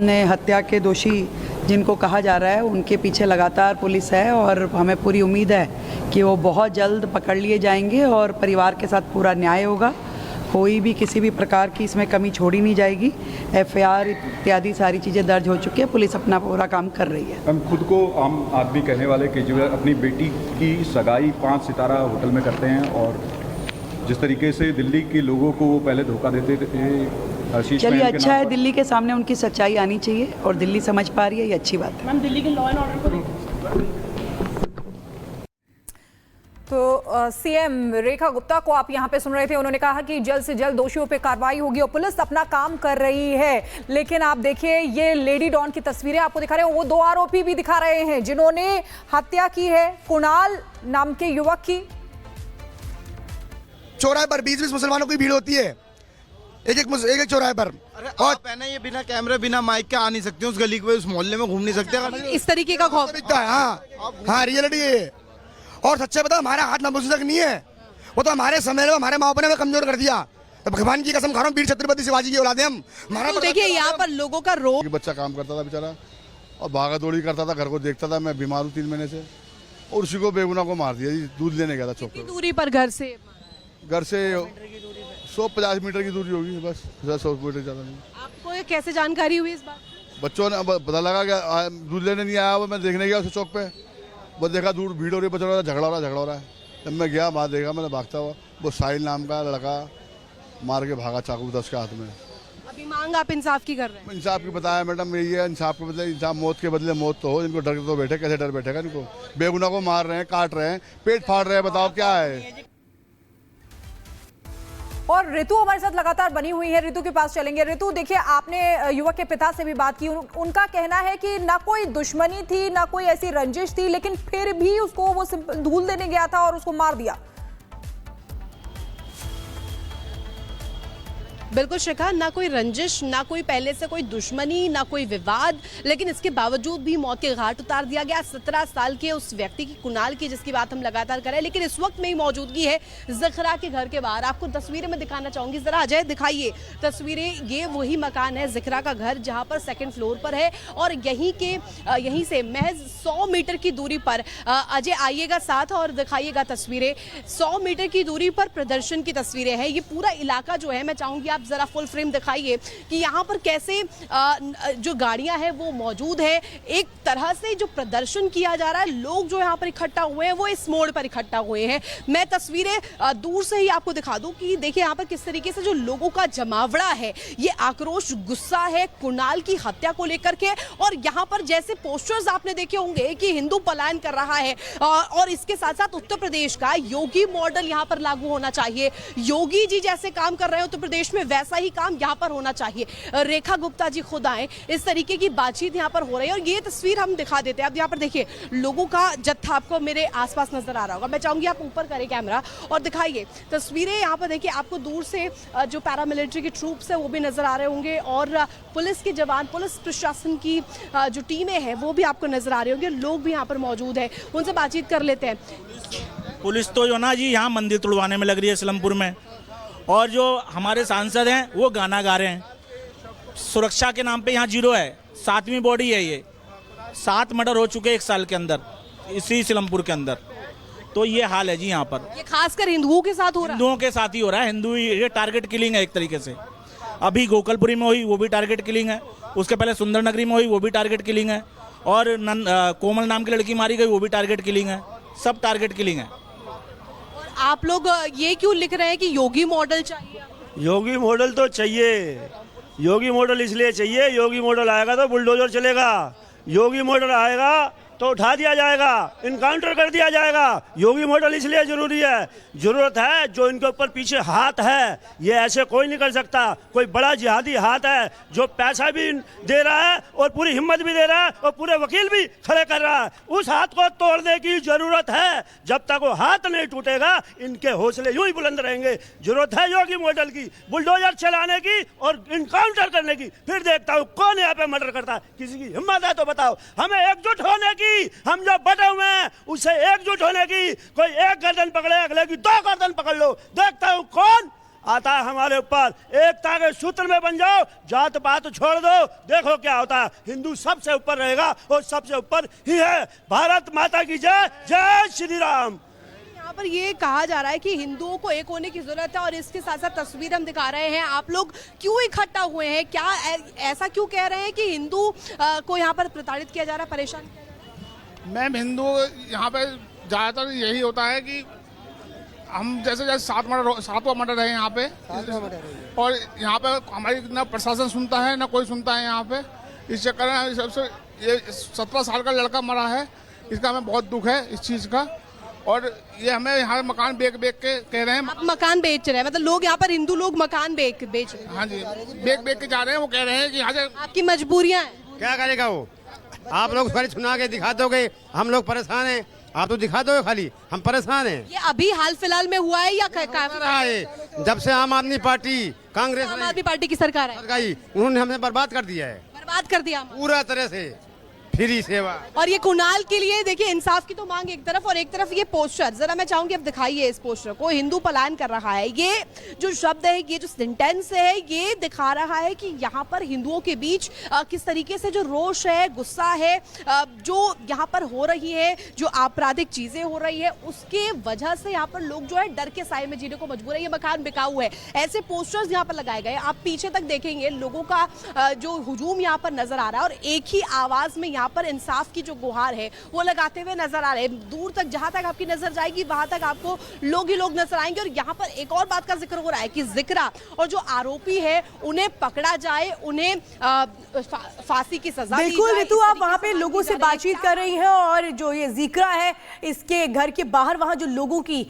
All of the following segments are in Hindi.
ने हत्या के दोषी जिनको कहा जा रहा है उनके पीछे लगातार पुलिस है और हमें पूरी उम्मीद है कि वो बहुत जल्द पकड़ लिए जाएंगे और परिवार के साथ पूरा न्याय होगा। कोई भी किसी भी प्रकार की इसमें कमी छोड़ी नहीं जाएगी। एफआईआर इत्यादि सारी चीज़ें दर्ज हो चुकी है, पुलिस अपना पूरा काम कर रही है। हम खुद को आम आदमी कहने वाले केजरीवाल अपनी बेटी की सगाई 5 सितारा होटल में करते हैं और जिस तरीके से दिल्ली के लोगों को वो पहले धोखा देते थे। चलिए अच्छा है, दिल्ली के सामने उनकी सच्चाई आनी चाहिए और दिल्ली समझ पा रही है, ये अच्छी बात है। मैम, दिल्ली के लॉ एंड ऑर्डर को तो सीएम रेखा गुप्ता को आप यहां पे सुन रहे थे। उन्होंने कहा कि जल्द से जल्द दोषियों पे कार्रवाई होगी और पुलिस अपना काम कर रही है। लेकिन आप देखिए, ये लेडी डॉन की तस्वीरें आपको दिखा रहे हैं, वो 2 आरोपी भी दिखा रहे हैं जिन्होंने हत्या की है कुणाल नाम के युवक की। चौराहे पर 20-20 मुसलमानों की भीड़ होती है, एक चौराहे पर। अरे आप है ना, ये बिना कैमरे बिना माइक के आ नहीं सकते उस गली को, उस मोहल्ले में घूम नहीं सकते। इस तरीके का खौफ दिखता है। हाँ रियलिटी है। और सच्चे बता, हमारा हाथ नपुंसक नहीं है, वो तो हमारे समय में हमारे माँ बाप ने कमजोर कर दिया। तो भगवान की कसम खा रहा हूँ, वीर छत्रपति शिवाजी की औलाद हम। तो देखिए यहाँ पर लोगों का रोग। बच्चा काम करता था बेचारा और भागा दौड़ी करता था, घर को देखता था। मैं बीमार हूँ 3 महीने से और उसी को बेगुनाह को मार दिया जी। दूध लेने गया था चौक पे। दूरी पर घर से 150 मीटर की दूरी होगी बस, 100 मीटर ज़्यादा नहीं। आपको ये कैसे जानकारी हुई इस बात? बच्चों ने पता लगा कि दूध लेने नहीं आया वो, मैं देखने गया उस चौक पे, वो देखा दूर भीड़ हो रही है, बच्चा झगड़ा हो रहा है। जब मैं गया बाहर देखा, मैंने भागता हुआ वो साहिल नाम का लड़का मार के भागा, चाकू 10 के हाथ में। अभी मांग आप इंसाफ की कर रहे हैं? इंसाफ की बताया मैडम, यही है इंसाफ के बदले इंसाफ, मौत के बदले मौत तो हो। इनको डर के तो बैठे, कैसे डर बैठेगा इनको? बेगुनाह को मार रहे हैं, काट रहे हैं, पेट फाड़ रहे हैं, बताओ क्या है। और ऋतु हमारे साथ लगातार बनी हुई है, ऋतु के पास चलेंगे। ऋतु, देखिए आपने युवक के पिता से भी बात की, उनका कहना है कि ना कोई दुश्मनी थी ना कोई ऐसी रंजिश थी, लेकिन फिर भी उसको वो धूल देने गया था और उसको मार दिया। बिल्कुल शिखा, ना कोई रंजिश, ना कोई पहले से कोई दुश्मनी, ना कोई विवाद, लेकिन इसके बावजूद भी मौत के घाट उतार दिया गया 17 साल के उस व्यक्ति की, कुणाल की, जिसकी बात हम लगातार कर रहे हैं। लेकिन इस वक्त मेरी मौजूदगी है जखरा के घर के बाहर। आपको तस्वीरें में दिखाना चाहूंगी, जरा अजय दिखाइए तस्वीरें। ये वही मकान है जखरा का घर, जहां पर 2nd फ्लोर पर है और यहीं से महज 100 मीटर की दूरी पर, अजय आइएगा साथ और दिखाइएगा तस्वीरें। 100 मीटर की दूरी पर प्रदर्शन की तस्वीरें हैं। ये पूरा इलाका जो है, मैं चाहूंगी आप जरा फुल फ्रेम दिखाइए कि यहाँ पर कैसे जो गाड़ियां हैं वो मौजूद है। एक तरह से जो प्रदर्शन किया जा रहा है, लोग जो यहाँ पर इकट्ठा हुए हैं वो इस मोड़ पर इकट्ठा हुए हैं। मैं तस्वीरें दूर से ही आपको दिखा दूं कि देखिए यहाँ पर किस तरीके से जो लोगों का जमावड़ा है, ये आक्रोश, गुस्सा है कुणाल की हत्या को लेकर के। और यहाँ पर जैसे पोस्टर्स आपने देखे होंगे कि हिंदू पलायन कर रहा है और इसके साथ साथ उत्तर प्रदेश का योगी मॉडल यहाँ पर लागू होना चाहिए। योगी जी जैसे काम कर रहे हैं उत्तर प्रदेश में, वैसा ही काम यहाँ पर होना चाहिए। रेखा गुप्ता जी खुद आए, इस तरीके की बातचीत यहाँ पर हो रही है। और ये तस्वीर हम दिखा देते हैं। अब यहाँ पर देखिए लोगों का जत्था आपको मेरे आसपास नजर आ रहा होगा। मैं चाहूंगी आप ऊपर करें कैमरा और दिखाइए तस्वीरें। यहाँ पर देखिए आपको दूर से जो पैरामिलिट्री की ट्रूप्स है वो भी नजर आ रहे होंगे और पुलिस के जवान, पुलिस प्रशासन की जो टीमें हैं वो भी आपको नजर आ रही होंगी। लोग भी यहाँ पर मौजूद है, उनसे बातचीत कर लेते हैं। पुलिस तो जो ना जी यहाँ मंदिर तुड़वाने में लग रही है इस्लामपुर में, और जो हमारे सांसद हैं वो गाना गा रहे हैं। सुरक्षा के नाम पे यहाँ 0 है। 7वीं बॉडी है ये। 7 मर्डर हो चुके 1 साल के अंदर इसी इस्लामपुर के अंदर। तो ये हाल है जी यहाँ पर। ये खासकर हिंदुओं के साथ हो रहा है। हिंदुओं के साथ ही हो रहा है। हिंदू, ये टारगेट किलिंग है एक तरीके से। अभी गोकलपुरी में हुई वो भी टारगेट किलिंग है, उसके पहले सुंदर नगरी में हुई वो भी टारगेट किलिंग है, और कोमल नाम की लड़की मारी गई वो भी टारगेट किलिंग है। सब टारगेट किलिंग है। आप लोग ये क्यों लिख रहे हैं कि योगी मॉडल चाहिए? योगी मॉडल तो चाहिए। योगी मॉडल इसलिए चाहिए, योगी मॉडल आएगा तो बुलडोजर चलेगा। योगी मॉडल आएगा तो उठा दिया जाएगा, इनकाउंटर कर दिया जाएगा। योगी मॉडल इसलिए जरूरी है, जरूरत है। जो इनके ऊपर पीछे हाथ है, ये ऐसे कोई नहीं कर सकता। कोई बड़ा जिहादी हाथ है जो पैसा भी दे रहा है और पूरी हिम्मत भी दे रहा है और पूरे वकील भी खड़े कर रहा है। उस हाथ को तोड़ने की जरूरत है। जब तक वो हाथ नहीं टूटेगा इनके हौसले यूं ही बुलंद रहेंगे। जरूरत है योगी मॉडल की, बुलडोजर चलाने की और इनकाउंटर करने की। फिर देखता हूँ कौन यहाँ पे मर्डर करता है। किसी की हिम्मत है तो बताओ। हमें एकजुट होने की, हम जो बटे हुए हैं उससे एकजुट होने की। कोई एक गर्दन पकड़े, अगले की 2 गर्दन पकड़ लो। देखता हूं कौन आता है हमारे ऊपर। एकता के सूत्र में बन जाओ, जात पात छोड़ दो, देखो क्या होता है। हिंदू सबसे ऊपर रहेगा और सबसे ऊपर ही है। भारत माता की जय, जय श्री राम। यहाँ पर ये कहा जा रहा है कि हिंदुओं को एक होने की जरूरत है और इसके साथ साथ तस्वीर हम दिखा रहे हैं। आप लोग क्यों इकट्ठा हुए हैं, क्या ऐसा क्यों कह रहे हैं कि हिंदू को यहाँ पर प्रताड़ित किया जा रहा है, परेशान? मैम, हिंदू यहाँ पे ज़्यादातर यही होता है कि हम जैसे सातवां मर्डर है यहाँ पे, और यहाँ पे हमारी ना प्रशासन सुनता है ना कोई सुनता है यहाँ पे। इस चक्कर में सबसे ये 17 साल का लड़का मरा है, इसका हमें बहुत दुख है इस चीज़ का। और ये हमें यहाँ मकान बेच के कह रहे हैं। आप मकान बेच रहे हैं, मतलब लोग यहाँ पर हिंदू लोग मकान बेच रहे हैं? हाँ जी, बेच के जा रहे हैं। वो कह रहे हैं कि यहाँ से आपकी मजबूरियाँ हैं। क्या करेगा वो? आप लोग खाली सुना के दिखा दोगे, हम लोग परेशान हैं। आप तो दिखा दो खाली, हम परेशान हैं। ये अभी हाल फिलहाल में हुआ है या रहा है? जब से आम आदमी पार्टी कांग्रेस आम आदमी पार्टी की सरकार है, उन्होंने हमें बर्बाद कर दिया है, बर्बाद कर दिया पूरा तरह से फ्री सेवा। और ये कुणाल के लिए देखिए इंसाफ की तो मांग एक तरफ, और एक तरफ ये पोस्टर, जरा मैं चाहूंगी अब दिखाइए इस पोस्टर को। हिंदू पलायन कर रहा है, ये जो शब्द है, ये जो सेंटेंस है, ये दिखा रहा है कि यहाँ पर हिंदुओं के बीच किस तरीके से जो रोष है, गुस्सा है, जो यहाँ पर हो रही है, जो आपराधिक चीजें हो रही है, उसके वजह से यहाँ पर लोग जो है डर के साए में जीने को मजबूर है। ये मकान बिकाऊ है, ऐसे पोस्टर्स यहाँ पर लगाए गए। आप पीछे तक देखेंगे लोगों का जो हुजूम यहाँ पर नजर आ रहा है, और एक ही आवाज में यहाँ पर इंसाफ की जो गुहार है वो लगाते हुए नजर आ रहे हैं। दूर तक, जहां तक आपकी नजर जाएगी, वहां तक आपको लोग ही लोग नजर आएंगे। और यहाँ पर एक और बात का जिक्र हो रहा है कि जिक्रा और जो आरोपी है उन्हें पकड़ा जाए, उन्हें फांसी की सजा दी जाए। बिल्कुल ऋतु, आप वहाँ पे लोगों से बातचीत कर रही हैं, और जो ये जिक्रा है, इसके घर के बाहर वहाँ जो लोगों की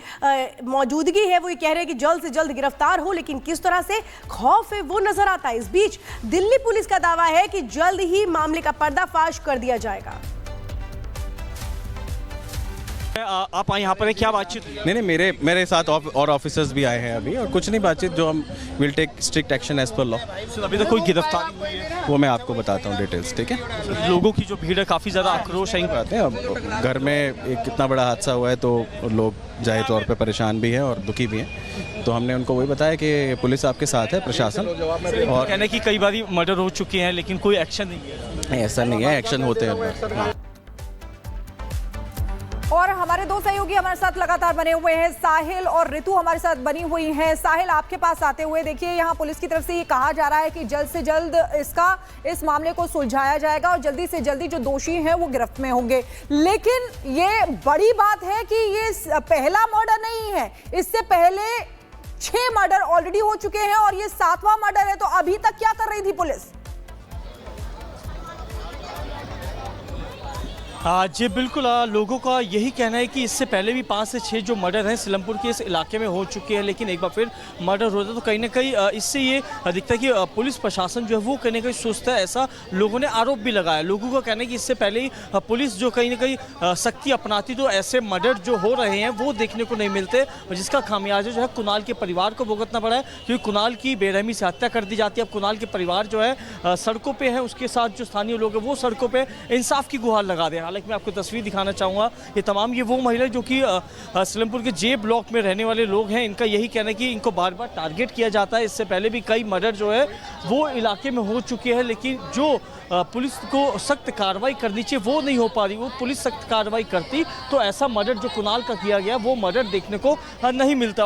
मौजूदगी है, वो ये कह रहे हैं कि जल्द से जल्द गिरफ्तार हो, लेकिन किस तरह से खौफ है वो नजर आता है। इस बीच दिल्ली पुलिस का दावा है कि जल्द ही मामले का पर्दाफाश कर दिया जाएगा। आप यहाँ पर क्या बातचीत? नहीं, मेरे साथ और ऑफिसर्स भी आए हैं अभी, और कुछ नहीं बातचीत, जो हम will take strict action as per law. अभी तक कोई गिरफ्तारी हुई है? वो मैं आपको बताता हूँ डिटेल्स, ठीक है? लोगों की जो भीड़ है काफ़ी ज़्यादा आक्रोश है। बातें, अब घर में एक कितना बड़ा हादसा हुआ है तो लोग जाहिर तौर पे परेशान भी हैं और दुखी भी हैं, तो हमने उनको वही बताया कि पुलिस आपके साथ है, प्रशासन। और कहने की कई बार मर्डर हो चुके हैं लेकिन कोई एक्शन नहीं है। ऐसा नहीं है, एक्शन होते हैं। और हमारे दो सहयोगी हमारे साथ लगातार बने हुए हैं, साहिल और ऋतु हमारे साथ बनी हुई हैं। साहिल, आपके पास आते हुए देखिए, यहाँ पुलिस की तरफ से ये कहा जा रहा है कि जल्द से जल्द इस मामले को सुलझाया जाएगा और जल्दी से जल्दी जो दोषी हैं वो गिरफ्त में होंगे। लेकिन ये बड़ी बात है कि ये पहला मर्डर नहीं है, इससे पहले 6 मर्डर ऑलरेडी हो चुके हैं और ये 7वां मर्डर है। तो अभी तक क्या कर रही थी पुलिस? जी बिल्कुल, लोगों का यही कहना है कि इससे पहले भी 5 से 6 जो मर्डर हैं सिलमपुर के इस इलाके में हो चुके हैं, लेकिन एक बार फिर मर्डर होता है तो कहीं ना कहीं इससे ये दिखता है कि पुलिस प्रशासन जो है वो कहीं ना कहीं सुस्त है। ऐसा लोगों ने आरोप भी लगाया। लोगों का कहना है कि इससे पहले ही पुलिस जो कहीं ना कहीं सख्ती अपनाती तो ऐसे मर्डर जो हो रहे हैं वो देखने को नहीं मिलते, और जिसका खामियाजा जो है कुणाल के परिवार को भुगतना पड़ा है, क्योंकि कुणाल की बेरहमी से हत्या कर दी जाती है। अब कुणाल के परिवार जो है सड़कों पर है, उसके साथ जो स्थानीय लोग हैं वो सड़कों पर इंसाफ की गुहार लगा रहे हैं। हालांकि मैं आपको तस्वीर दिखाना चाहूँगा, ये वो महिला जो कि सिलमपुर के जे ब्लॉक में रहने वाले लोग हैं, इनका यही कहना है कि इनको बार बार टारगेट किया जाता है। इससे पहले भी कई मर्डर जो है वो इलाके में हो चुके हैं, लेकिन जो पुलिस को सख्त कार्रवाई करनी चाहिए वो नहीं हो पा रही। वो पुलिस सख्त कार्रवाई करती तो ऐसा मर्डर जो कुणाल का किया गया वो मर्डर देखने को नहीं मिलता।